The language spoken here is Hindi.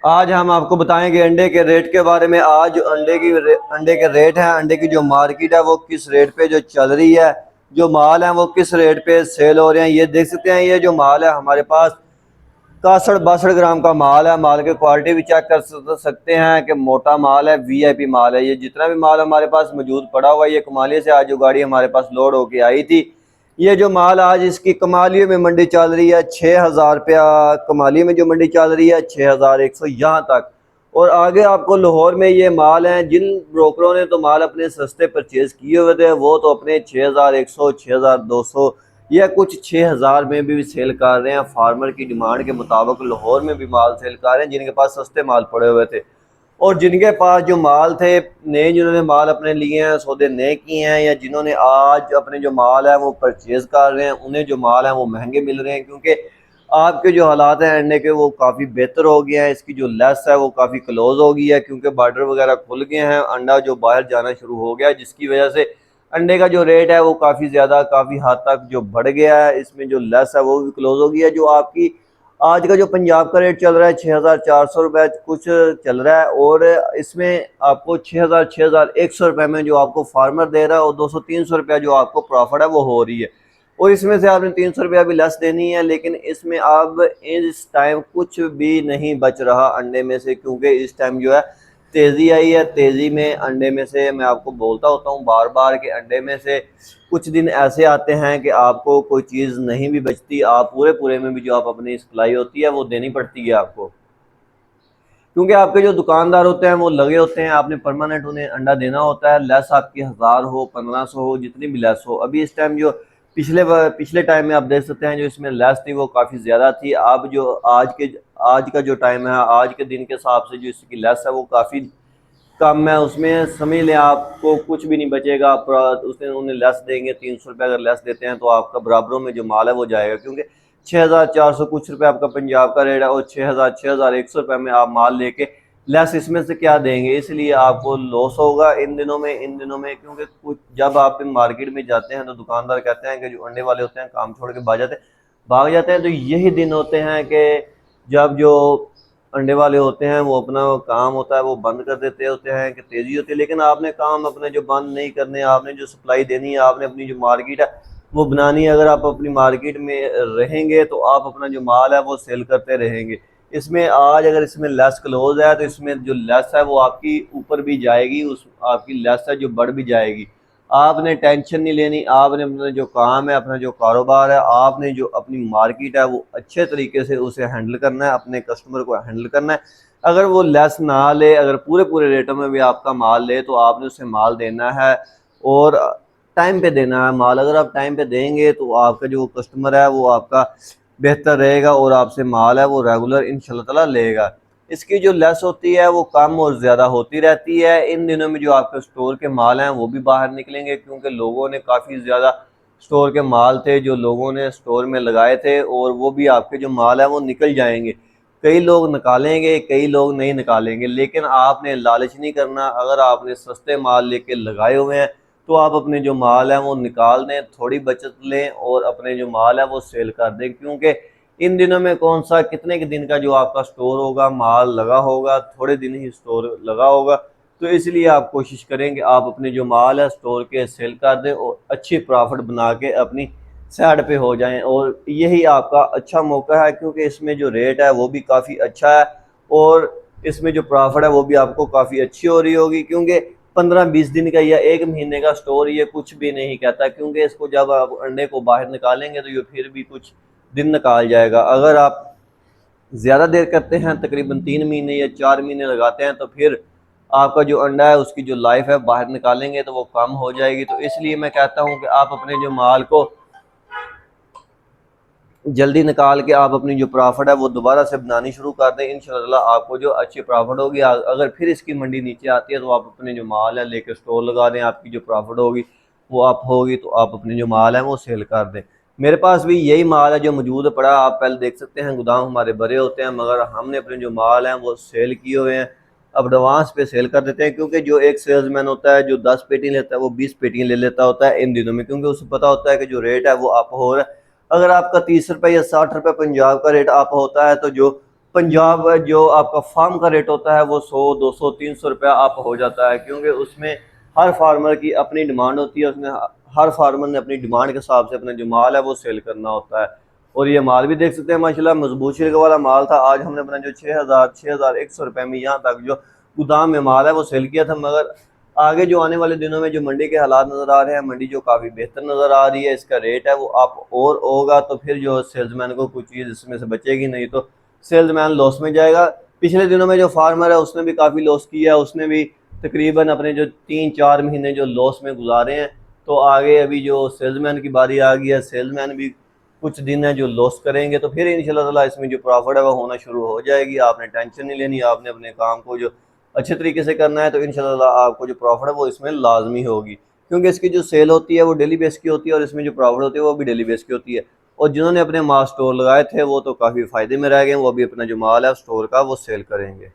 आज हम आपको बताएंगे अंडे के रेट के बारे में। आज अंडे के रेट हैं, अंडे की जो मार्केट है वो किस रेट पे जो चल रही है, जो माल है वो किस रेट पे सेल हो रहे हैं। ये देख सकते हैं, ये जो माल है हमारे पास 61-62 ग्राम का माल है। माल की क्वालिटी भी चेक कर सकते हैं कि मोटा माल है, वीआईपी माल है। ये जितना भी माल हमारे पास मौजूद पड़ा हुआ है, ये कमालिया से आज जो गाड़ी हमारे पास लोड होके आई थी, ये जो माल आज इसकी कमालियों में मंडी चल रही है 6,000 रुपया। कमालियों में जो मंडी चल रही है 6,100 यहाँ तक। और आगे आपको लाहौर में ये माल है, जिन ब्रोकरों ने तो माल अपने सस्ते परचेज किए हुए थे वो तो अपने 6,100 6,200 या कुछ 6,000 में भी सेल कर रहे हैं। फार्मर की डिमांड के मुताबिक लाहौर में भी माल सेल कर रहे हैं, जिनके पास सस्ते माल पड़े हुए थे। और जिनके पास जो माल थे नए, जिन्होंने माल अपने लिए हैं, सौदे नए किए हैं, या जिन्होंने आज अपने जो माल है वो परचेज कर रहे हैं, उन्हें जो माल है वो महंगे मिल रहे हैं। क्योंकि आपके जो हालात हैं अंडे के वो काफ़ी बेहतर हो गए हैं। इसकी जो लेस है वो काफ़ी क्लोज हो गई है, क्योंकि बॉर्डर वगैरह खुल गए हैं, अंडा जो बाहर जाना शुरू हो गया है, जिसकी वजह से अंडे का जो रेट है वो काफ़ी ज़्यादा, काफ़ी हद तक जो बढ़ गया है। इसमें जो लेस है वो भी क्लोज हो गई है। जो आपकी आज का जो पंजाब का रेट चल रहा है 6,400 रुपये कुछ चल रहा है, और इसमें आपको 6,100 रुपये में जो आपको फार्मर दे रहा है, और 200-300 रुपया जो आपको प्रॉफिट है वो हो रही है। और इसमें से आपने 300 रुपया भी लेस देनी है। लेकिन इसमें अब इस टाइम कुछ भी नहीं बच रहा अंडे में से, क्योंकि इस टाइम जो है तेज़ी आई है। तेज़ी में अंडे में से मैं आपको बोलता होता हूँ बार बार कि अंडे में से कुछ दिन ऐसे आते हैं कि आपको कोई चीज़ नहीं भी बचती। आप पूरे पूरे में भी जो आप अपनी सप्लाई होती है वो देनी पड़ती है आपको, क्योंकि आपके जो दुकानदार होते हैं वो लगे होते हैं, आपने परमानेंट उन्हें अंडा देना होता है। लेस आपकी 1,000 हो, 1,500 हो, जितनी भी लेस हो। अभी इस टाइम जो पिछले टाइम में आप देख सकते हैं जो इसमें लेस थी वो काफ़ी ज़्यादा थी। अब जो आज का जो टाइम है, आज के दिन के हिसाब से जो इसकी लेस है वो काफ़ी कम है। उसमें समझ लें आपको कुछ भी नहीं बचेगा। आप उसने उन्हें लेस देंगे 300 रुपये, अगर लेस देते हैं तो आपका बराबरों में जो माल है वो जाएगा, क्योंकि 6,400 कुछ रुपये आपका पंजाब का रेट है, और 6,100 में आप माल लेके लेस इसमें से क्या देंगे। इसलिए आपको लॉस होगा इन दिनों में, क्योंकि कुछ जब आप मार्केट में जाते हैं तो दुकानदार कहते हैं कि जो अंडे वाले होते हैं काम छोड़ के भाग जाते हैं। तो यही दिन होते हैं कि जब जो अंडे वाले होते हैं वो अपना काम होता है वो बंद कर देते होते हैं कि तेज़ी होती है। लेकिन आपने काम अपने जो बंद नहीं करने, आपने जो सप्लाई देनी है, आपने अपनी जो मार्केट है वो बनानी है। अगर आप अपनी मार्केट में रहेंगे तो आप अपना जो माल है वो सेल करते रहेंगे। इसमें आज अगर इसमें लेस क्लोज है तो इसमें जो लेस है वो आपकी ऊपर भी जाएगी, उस आपकी लेस है जो बढ़ भी जाएगी। आपने टेंशन नहीं लेनी। आपने अपना जो काम है, अपना जो कारोबार है, आपने जो अपनी मार्केट है वो अच्छे तरीके से उसे हैंडल करना है, अपने कस्टमर को हैंडल करना है। अगर वो लेस ना ले, अगर पूरे पूरे रेटों में भी आपका माल ले, तो आपने उसे माल देना है, और टाइम पे देना है माल। अगर आप टाइम पे देंगे तो आपका जो कस्टमर है वो आपका बेहतर रहेगा, और आपसे माल है वो रेगुलर इंशाल्लाह ताला लेगा। इसकी जो लेस होती है वो कम और ज़्यादा होती रहती है। इन दिनों में जो आपके स्टोर के माल हैं वो भी बाहर निकलेंगे, क्योंकि लोगों ने काफ़ी ज़्यादा स्टोर के माल थे जो लोगों ने स्टोर में लगाए थे, और वो भी आपके जो माल है वो निकल जाएंगे। कई लोग निकालेंगे, कई लोग नहीं निकालेंगे। लेकिन आपने लालच नहीं करना। अगर आपने सस्ते माल लेके लगाए हुए हैं तो आप अपने जो माल है वो निकाल दें, थोड़ी बचत लें, और अपने जो माल है वो सेल कर दें। क्योंकि इन दिनों में कौन सा कितने के दिन का जो आपका स्टोर होगा, माल लगा होगा, थोड़े दिन ही स्टोर लगा होगा। तो इसलिए आप कोशिश करें कि आप अपने जो माल है स्टोर के सेल कर दें, और अच्छी प्रॉफिट बना के अपनी साइड पे हो जाएं। और यही आपका अच्छा मौका है, क्योंकि इसमें जो रेट है वो भी काफ़ी अच्छा है, और इसमें जो प्रॉफिट है वो भी आपको काफ़ी अच्छी हो रही होगी। क्योंकि 15-20 दिन का या 1 महीने का स्टोर ये कुछ भी नहीं कहता, क्योंकि इसको जब आप अंडे को बाहर निकालेंगे तो ये फिर भी कुछ दिन निकाल जाएगा। अगर आप ज़्यादा देर करते हैं, तकरीबन 3 महीने या 4 महीने लगाते हैं, तो फिर आपका जो अंडा है उसकी जो लाइफ है बाहर निकालेंगे तो वो कम हो जाएगी। तो इसलिए मैं कहता हूँ कि आप अपने जो माल को जल्दी निकाल के आप अपनी जो प्रॉफिट है वो दोबारा से बनानी शुरू कर दें। इंशाल्लाह आपको जो अच्छी प्रॉफिट होगी। अगर फिर इसकी मंडी नीचे आती है तो आप अपने जो माल है लेकर स्टोर लगा दें, आपकी जो प्रॉफिट होगी वो आप होगी तो आप अपने जो माल है वो सेल कर दें। मेरे पास भी यही माल है जो मौजूद पड़ा, आप पहले देख सकते हैं गोदाम हमारे भरे होते हैं, मगर हमने अपने जो माल हैं वो सेल किए हुए हैं। अब एडवांस पे सेल कर देते हैं, क्योंकि जो एक सेल्समैन होता है जो 10 पेटी लेता है वो 20 पेटियाँ ले लेता होता है इन दिनों में, क्योंकि उसे पता होता है कि जो रेट है वो अप हो रहा है। अगर आपका 30 रुपये या 60 रुपये पंजाब का रेट अप होता है तो जो पंजाब जो आपका फार्म का रेट होता है वो 100 200 300 रुपया आप हो जाता है, क्योंकि उसमें हर फार्मर की अपनी डिमांड होती है। उसमें हर फार्मर ने अपनी डिमांड के हिसाब से अपना जो माल है वो सेल करना होता है। और ये माल भी देख सकते हैं माशाल्लाह मजबूत शिरक वाला माल था। आज हमने अपना जो 6100 रुपये में यहाँ तक जो गोदाम में माल है वो सेल किया था। मगर आगे जो आने वाले दिनों में जो मंडी के हालात नज़र आ रहे हैं, मंडी जो काफ़ी बेहतर नज़र आ रही है, इसका रेट है वो आप और होगा तो फिर जो सेल्समैन को कुछ चीज़ इसमें से बचेगी, नहीं तो सेल्समैन लॉस में जाएगा। पिछले दिनों में जो फार्मर है उसने भी काफ़ी लॉस किया है, उसने भी तकरीबन अपने जो 3-4 महीने जो लॉस में गुजारे हैं। तो आगे अभी जो सेल्समैन की बारी आ गई है, सेल्समैन भी कुछ दिन है जो लॉस करेंगे, तो फिर इंशाल्लाह ताला इसमें जो प्रॉफिट है वो होना शुरू हो जाएगी। आपने टेंशन नहीं लेनी, आपने अपने काम को जो अच्छे तरीके से करना है, तो इंशाल्लाह आपको जो प्रॉफिट है वो इसमें लाजमी होगी, क्योंकि इसकी जो सेल होती है वो डेली बेस की होती है और इसमें जो प्रॉफिट होती है वो भी डेली बेस की होती है। और जिन्होंने अपने माल स्टोर लगाए थे वो तो काफ़ी फ़ायदे में रह गए, वो अभी अपना जो माल है स्टोर का वो सेल करेंगे।